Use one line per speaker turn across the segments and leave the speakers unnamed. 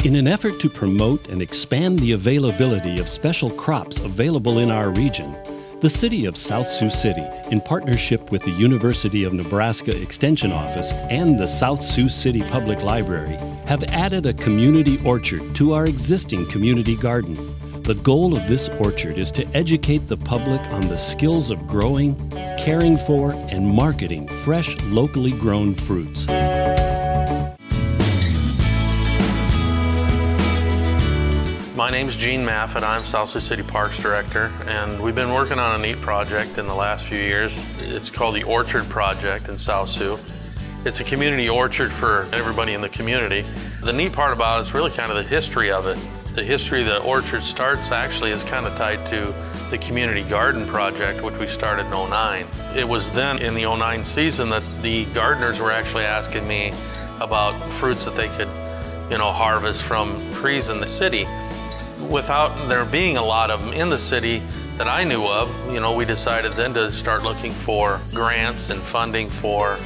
In an effort to promote and expand the availability of special crops available in our region, the City of South Sioux City, in partnership with the University of Nebraska Extension Office and the South Sioux City Public Library, have added a community orchard to our existing community garden. The goal of this orchard is to educate the public on the skills of growing, caring for, and marketing fresh, locally grown fruits.
My name's Gene Maffett. I'm South Sioux City Parks Director, and we've been working on a neat project in the last few years. It's called the Orchard Project in South Sioux. It's a community orchard for everybody in the community. The neat part about it is really kind of the history of it. The history of the orchard starts actually is kind of tied to the community garden project, which we started in '09. It was then in the '09 season that the gardeners were actually asking me about fruits that they could, harvest from trees in the city. Without there being a lot of them in the city that I knew of, we decided then to start looking for grants and funding for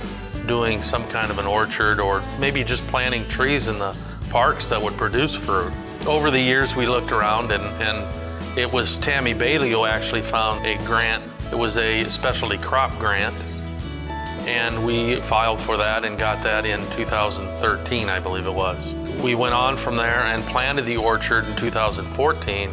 doing some kind of an orchard, or maybe just planting trees in the parks that would produce fruit. Over the years we looked around, and it was Tammy Bailey who actually found a grant. It was a specialty crop grant, and we filed for that and got that in 2013, I believe it was. We went on from there and planted the orchard in 2014.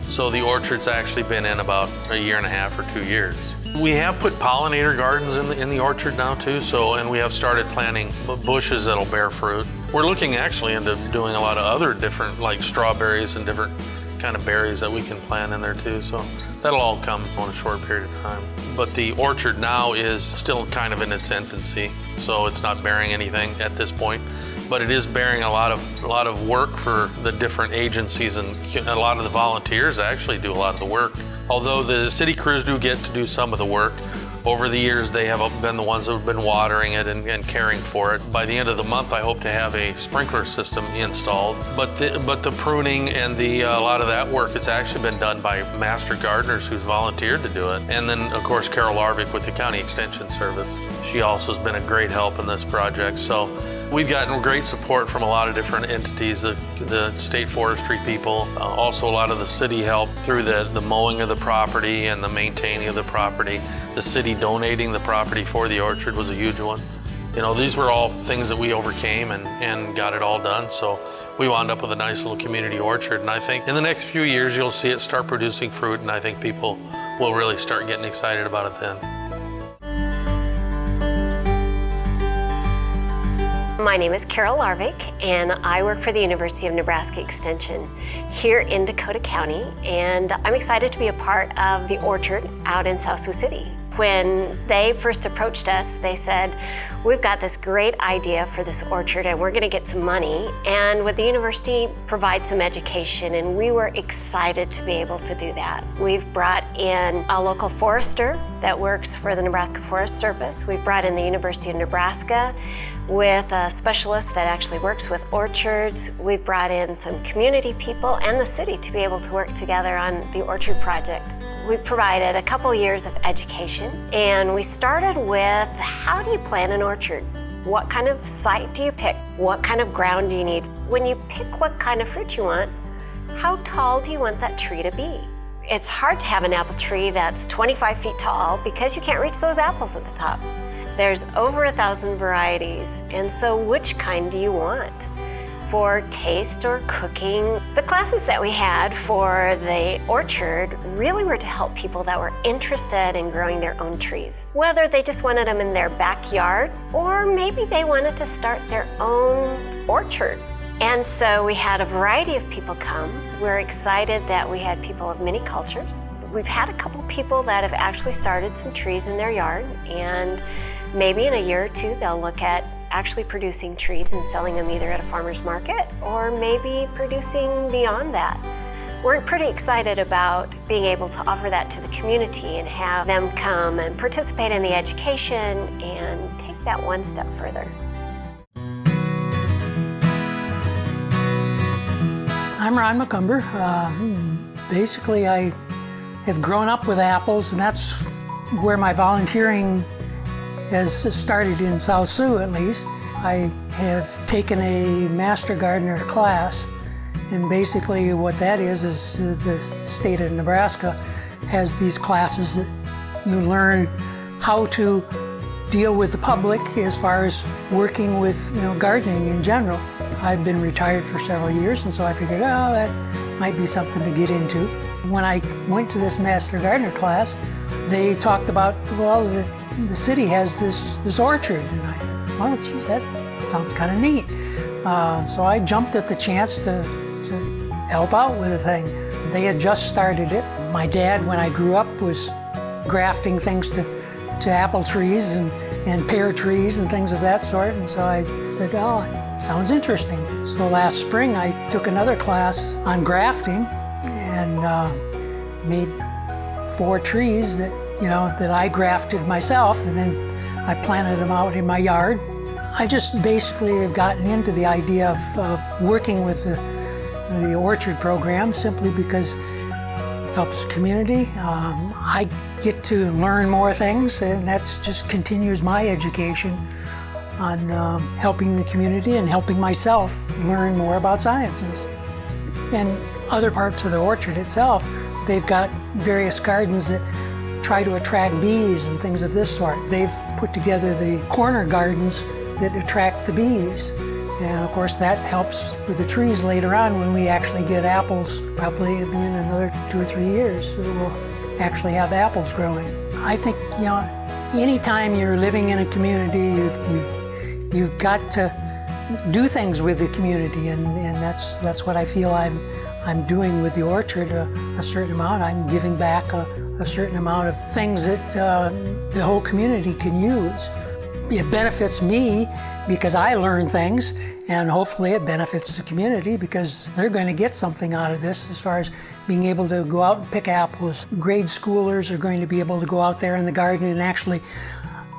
So the orchard's actually been in about a year and a half or 2 years. We have put pollinator gardens in the orchard now too, and we have started planting bushes that'll bear fruit. We're looking actually into doing a lot of other different, like strawberries and different kind of berries that we can plant in there too. So that'll all come in a short period of time. But the orchard now is still kind of in its infancy, so it's not bearing anything at this point. But it is bearing a lot of work for the different agencies, and a lot of the volunteers actually do a lot of the work. Although the city crews do get to do some of the work, over the years they have been the ones that have been watering it and caring for it. By the end of the month, I hope to have a sprinkler system installed. But the pruning and a lot of that work has actually been done by master gardeners who's volunteered to do it. And then, of course, Carol Larvick with the County Extension Service. She also has been a great help in this project. So we've gotten great support from a lot of different entities, the state forestry people, also a lot of the city help through the mowing of the property and the maintaining of the property. The city donating the property for the orchard was a huge one. These were all things that we overcame and got it all done. So we wound up with a nice little community orchard. And I think in the next few years, you'll see it start producing fruit, and I think people will really start getting excited about it then.
My name is Carol Larvick, and I work for the University of Nebraska Extension here in Dakota County, and I'm excited to be a part of the orchard out in South Sioux City. When they first approached us, they said, we've got this great idea for this orchard and we're going to get some money, and would the university provide some education, and we were excited to be able to do that. We've brought in a local forester that works for the Nebraska Forest Service. We've brought in the University of Nebraska with a specialist that actually works with orchards. We've brought in some community people and the city to be able to work together on the orchard project. We provided a couple years of education, and we started with, how do you plant an orchard? What kind of site do you pick? What kind of ground do you need? When you pick what kind of fruit you want, how tall do you want that tree to be? It's hard to have an apple tree that's 25 feet tall because you can't reach those apples at the top. There's over 1,000 varieties, and so which kind do you want? For taste or cooking. The classes that we had for the orchard really were to help people that were interested in growing their own trees. Whether they just wanted them in their backyard, or maybe they wanted to start their own orchard. And so we had a variety of people come. We're excited that we had people of many cultures. We've had a couple people that have actually started some trees in their yard, and maybe in a year or two they'll look at actually producing trees and selling them either at a farmer's market or maybe producing beyond that. We're pretty excited about being able to offer that to the community and have them come and participate in the education and take that one step further.
I'm Ron McCumber. Basically, I have grown up with apples, and that's where my volunteering has started in South Sioux, at least. I have taken a Master Gardener class, and basically what that is the state of Nebraska has these classes that you learn how to deal with the public as far as working with gardening in general. I've been retired for several years, and so I figured, that might be something to get into. When I went to this Master Gardener class, they talked about, the city has this orchard, and I thought, geez, that sounds kind of neat. So I jumped at the chance to help out with the thing. They had just started it. My dad, when I grew up, was grafting things to apple trees and pear trees and things of that sort, and so I said, it sounds interesting. So last spring I took another class on grafting and made 4 trees that I grafted myself, and then I planted them out in my yard. I just basically have gotten into the idea of working with the orchard program simply because it helps the community. I get to learn more things, and that just continues my education on helping the community and helping myself learn more about sciences. And other parts of the orchard itself, they've got various gardens that try to attract bees and things of this sort. They've put together the corner gardens that attract the bees. And of course that helps with the trees later on when we actually get apples. Probably it'll be in another 2 or 3 years that we'll actually have apples growing. I think, anytime you're living in a community, you've got to do things with the community, and that's what I feel I'm doing with the orchard a certain amount. I'm giving back a certain amount of things that the whole community can use. It benefits me because I learn things, and hopefully it benefits the community because they're going to get something out of this as far as being able to go out and pick apples. Grade schoolers are going to be able to go out there in the garden and actually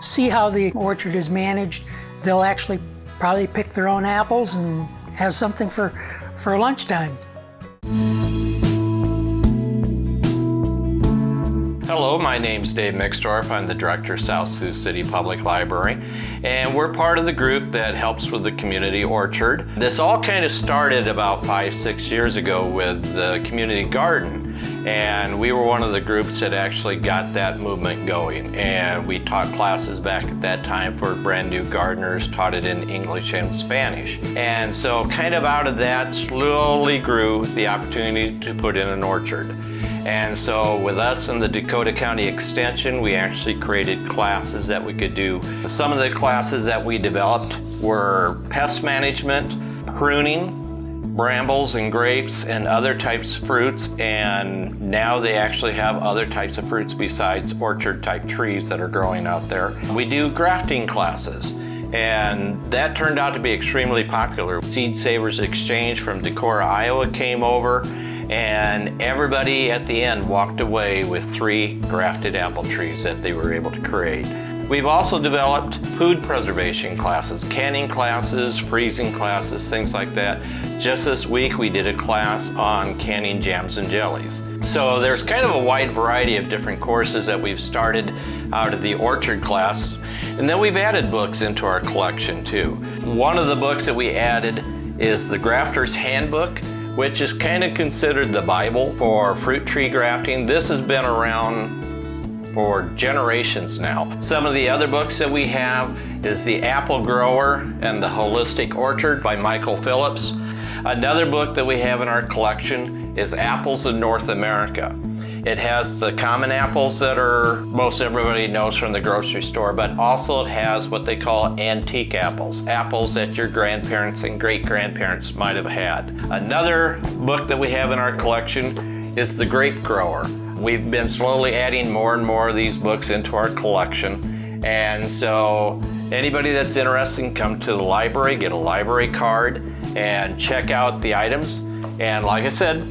see how the orchard is managed. They'll actually probably pick their own apples and have something for lunchtime.
Hello, my name's Dave Mixdorf. I'm the director of South Sioux City Public Library, and we're part of the group that helps with the community orchard. This all kind of started about 5-6 years ago with the community garden, and we were one of the groups that actually got that movement going. And we taught classes back at that time for brand new gardeners, taught it in English and Spanish. And so kind of out of that slowly grew the opportunity to put in an orchard. And so with us in the Dakota County Extension, we actually created classes that we could do. Some of the classes that we developed were pest management, pruning, brambles and grapes, and other types of fruits. And now they actually have other types of fruits besides orchard type trees that are growing out there. We do grafting classes, and that turned out to be extremely popular. Seed Savers Exchange from Decorah, Iowa came over, and everybody at the end walked away with 3 grafted apple trees that they were able to create. We've also developed food preservation classes, canning classes, freezing classes, things like that. Just this week we did a class on canning jams and jellies. So there's kind of a wide variety of different courses that we've started out of the orchard class. And then we've added books into our collection too. One of the books that we added is the Grafter's Handbook, which is kind of considered the Bible for fruit tree grafting. This has been around for generations now. Some of the other books that we have is The Apple Grower and the Holistic Orchard by Michael Phillips. Another book that we have in our collection is Apples in North America. It has the common apples that most everybody knows from the grocery store, but also it has what they call antique apples, apples that your grandparents and great-grandparents might have had. Another book that we have in our collection is The Grape Grower. We've been slowly adding more and more of these books into our collection, and so anybody that's interested can come to the library, get a library card, and check out the items. And like I said,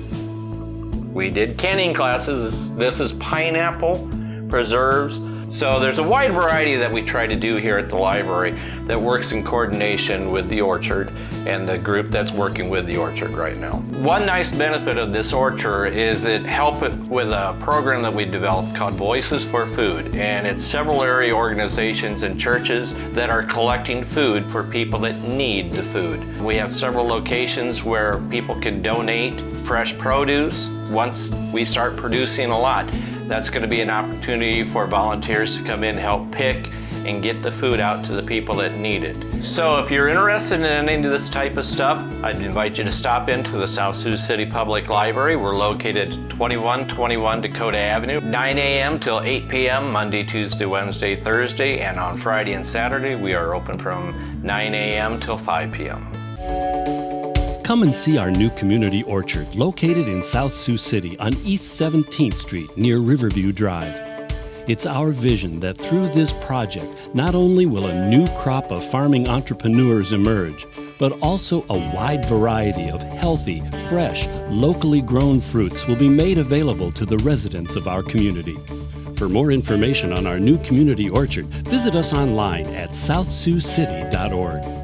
we did canning classes. This is pineapple preserves So there's a wide variety that we try to do here at the library that works in coordination with the orchard and the group that's working with the orchard right now. One nice benefit of this orchard is it helped with a program that we developed called Voices for Food, and it's several area organizations and churches that are collecting food for people that need the food. We have several locations where people can donate fresh produce. Once we start producing a lot, that's going to be an opportunity for volunteers to come in, help pick, and get the food out to the people that need it. So if you're interested in any of this type of stuff, I'd invite you to stop into the South Sioux City Public Library. We're located at 2121 Dakota Avenue, 9 a.m. till 8 p.m. Monday, Tuesday, Wednesday, Thursday, and on Friday and Saturday we are open from 9 a.m. till 5 p.m.
Come and see our new community orchard located in South Sioux City on East 17th Street near Riverview Drive. It's our vision that through this project, not only will a new crop of farming entrepreneurs emerge, but also a wide variety of healthy, fresh, locally grown fruits will be made available to the residents of our community. For more information on our new community orchard, visit us online at southsiouxcity.org.